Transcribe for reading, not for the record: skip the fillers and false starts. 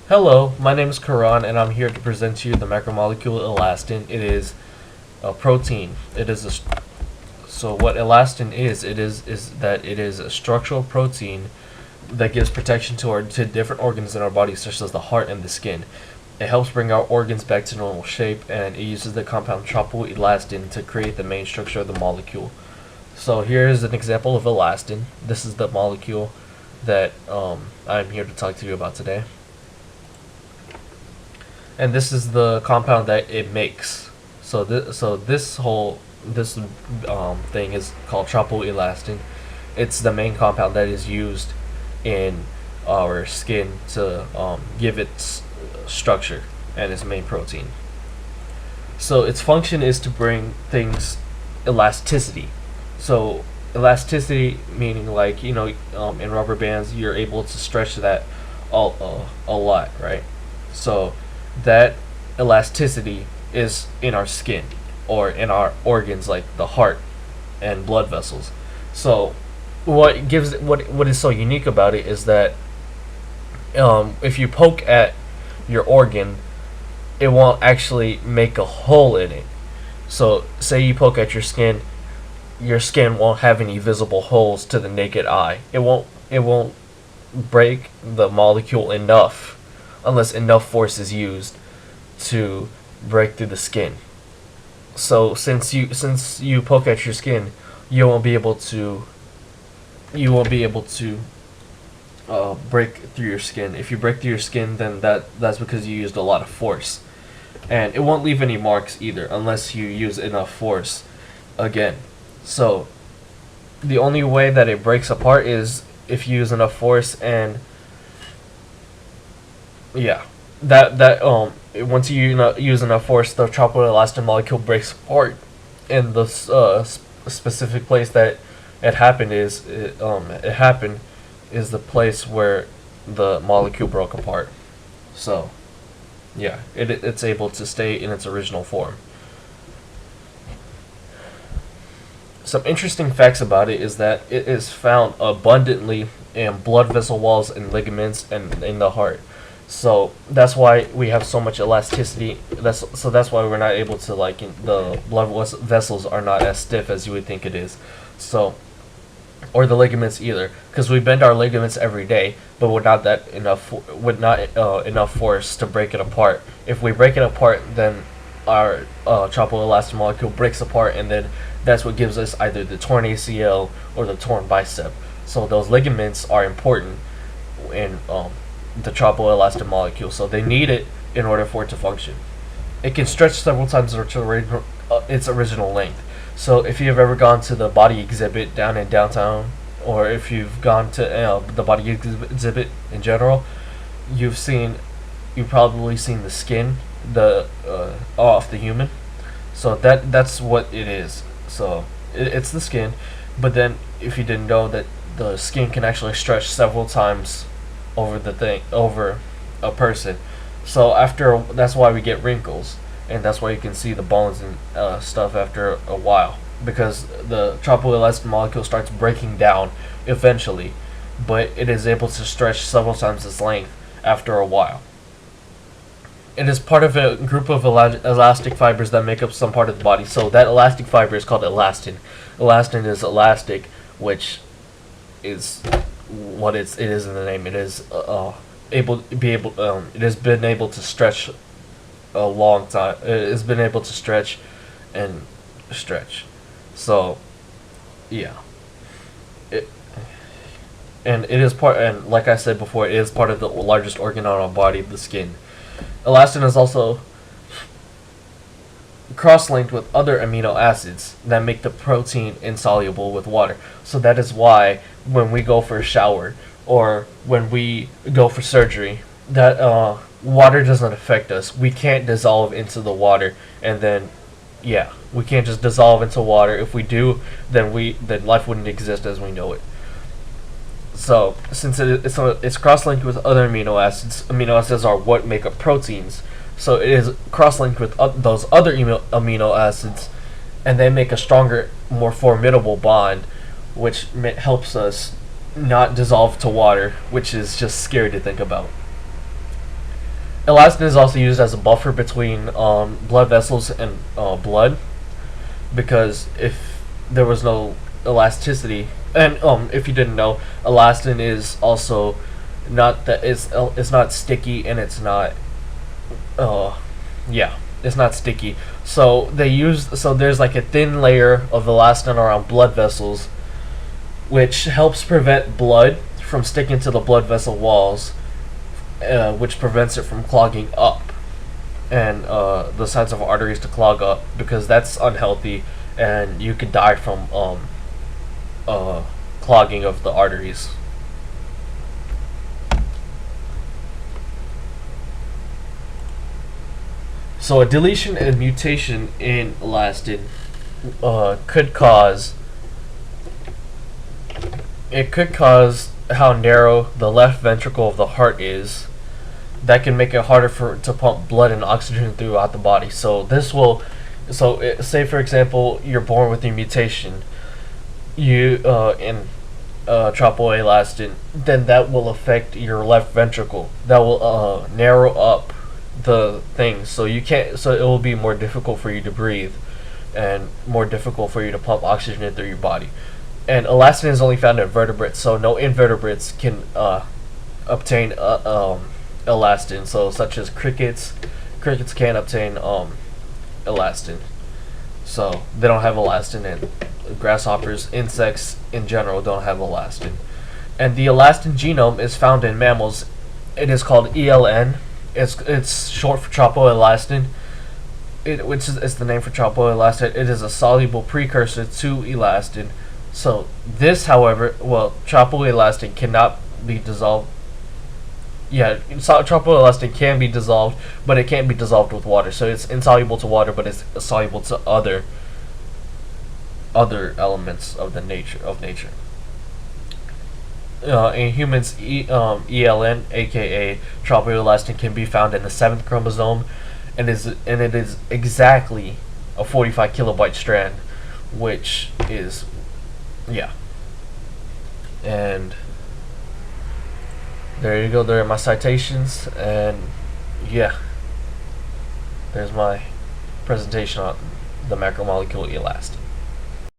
Hello, my name is Karan, and I'm here to present to you the macromolecule elastin. It is a protein. So what elastin is that it is a structural protein that gives protection to different organs in our body, such as the heart and the skin. It helps bring our organs back to normal shape, and it uses the compound tropoelastin to create the main structure of the molecule. So here is an example of elastin. This is the molecule that I'm here to talk to you about today. And this is the compound that it makes. So this thing is called tropoelastin. It's the main compound that is used in our skin to give its structure and its main protein. So its function is to bring things elasticity. So elasticity meaning like in rubber bands you're able to stretch that a lot, right? So that elasticity is in our skin or in our organs like the heart and blood vessels. So what is so unique about it is that if you poke at your organ, it won't actually make a hole in it. So say you poke at your skin won't have any visible holes to the naked eye. It won't break the molecule enough unless enough force is used to break through the skin. So since you poke at your skin, you won't be able to break through your skin. If you break through your skin, then that's because you used a lot of force, and it won't leave any marks either unless you use enough force again. So the only way that it breaks apart is if you use enough force, and yeah, that once you use enough force, the tropoelastin molecule breaks apart, and the specific place that it happened is the place where the molecule broke apart. So yeah, it's able to stay in its original form. Some interesting facts about it is that it is found abundantly in blood vessel walls and ligaments and in the heart. So that's why we have so much elasticity. That's why we're not able to the blood vessels are not as stiff as you would think it is. So or the ligaments either, because we bend our ligaments every day, but with not enough force to break it apart. If we break it apart, then our tropoelastin molecule breaks apart, and then that's what gives us either the torn ACL or the torn bicep. So those ligaments are important in the tropoelastin molecule, so they need it in order for it to function. It can stretch several times its original length. So if you've ever gone to the body exhibit down in downtown, or if you've gone to the body exhibit in general, you've probably seen the skin, the off the human. So that's what it is. So it's the skin, but then if you didn't know that the skin can actually stretch several times over a person. So that's why we get wrinkles, and that's why you can see the bones and stuff after a while, because the tropoelastin molecule starts breaking down eventually, but it is able to stretch several times its length after a while. It is part of a group of elastic fibers that make up some part of the body. So that elastic fiber is called elastin. Elastin is elastic, which is what it is in the name. It is it has been able to stretch a long time. It has been able to stretch and stretch. So yeah, it and it is part. And like I said before, it is part of the largest organ on our body, the skin. Elastin is also cross-linked with other amino acids that make the protein insoluble with water. So that is why when we go for a shower or when we go for surgery, that water doesn't affect us. We can't dissolve into the water, and then we can't just dissolve into water. If we do, then life wouldn't exist as we know it. So since it's cross-linked with other amino acids are what make up proteins. So it is cross-linked with those other amino acids, and they make a stronger, more formidable bond, which helps us not dissolve to water, which is just scary to think about. Elastin is also used as a buffer between blood vessels and blood, because if there was no elasticity, and if you didn't know, elastin is also not that it's not sticky, and it's not yeah, it's not sticky. So there's like a thin layer of elastin around blood vessels, which helps prevent blood from sticking to the blood vessel walls, which prevents it from clogging up, and the sides of arteries to clog up, because that's unhealthy, and you could die from clogging of the arteries. So a deletion and mutation in elastin could cause how narrow the left ventricle of the heart is. That can make it harder to pump blood and oxygen throughout the body. So say for example you're born with a mutation, you in tropoelastin, then that will affect your left ventricle. That will narrow up the thing, so you can't. So it will be more difficult for you to breathe, and more difficult for you to pump oxygen through your body. And elastin is only found in vertebrates, so no invertebrates can obtain elastin. So such as crickets can't obtain elastin. So they don't have elastin, and grasshoppers, insects in general, don't have elastin. And the elastin genome is found in mammals. It is called ELN. It's short for tropoelastin, which is the name for tropoelastin. It is a soluble precursor to elastin. So this, however, tropoelastin cannot be dissolved. Yeah, tropoelastin can be dissolved, but it can't be dissolved with water. So it's insoluble to water, but it's soluble to other elements of nature. In humans, ELN, aka tropoelastin, can be found in the 7th chromosome, and it is exactly a 45 kilobyte strand, which is, yeah. And there you go. There are my citations, and yeah, there's my presentation on the macromolecule elastin.